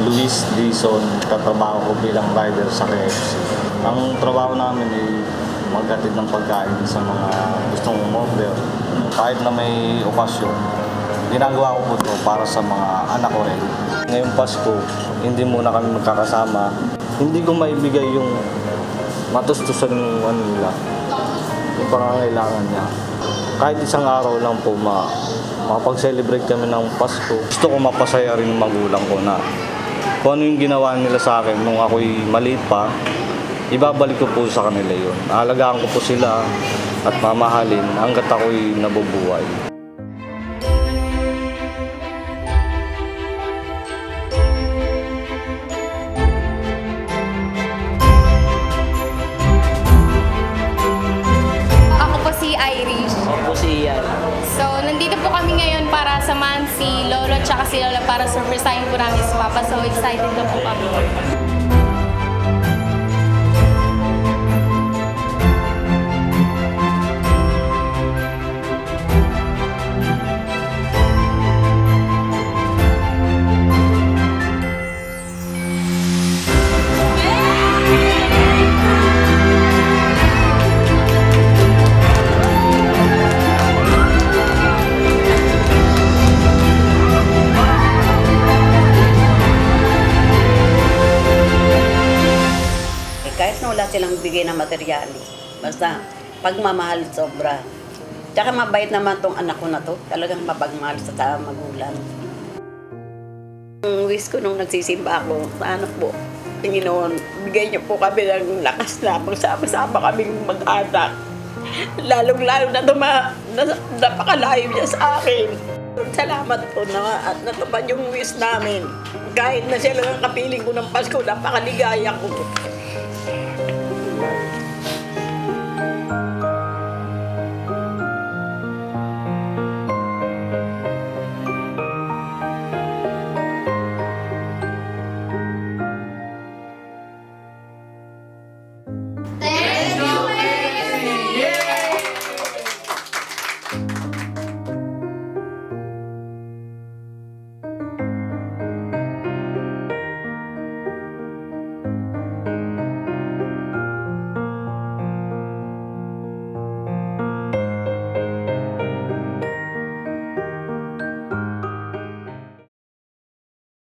Luis Dizon, tatrabaho ko bilang rider sa KFC. Ang trabaho namin ay maghatid ng pagkain sa mga gustong umorder. Kahit na may okasyon, ginagawa ko po ito para sa mga anak ko rin. Ngayong Pasko, hindi muna kami magkakasama. Hindi ko maibigay yung matustusan ng nila, yung pangangailangan niya. Kahit isang araw lang po makapag-celebrate kami ng Pasko. Gusto ko mapasaya rin yung magulang ko na kung ano yung ginawa nila sa akin nung ako'y maliit pa, ibabalik ko po sa kanila yun. Aalagaan ko po sila at mamahalin hanggat ako'y nabubuhay. Ako po si Irish. Ako po si Ian. So, nandito po kami ngayon para samahan si Lolo at si Lola para surprisein po namin si Papa. So, excited na po kami. Kahit na wala silang bigay na materyales. Basta pagmamahal sobra. Tsaka mabait naman tong anak ko na to. Talagang mapagmahal sa magulang. Ang wish ko nung nagsisimba ako, sana po, Panginoon, bigay niyo po kami ng lakas na magsama-sama kaming mag-anak. Lalong-lalo na napakalayo niya sa akin. Salamat po na at natupad yung wish namin. Kahit na siya lang ang kapiling ko ng Pasko, napakaligaya ko.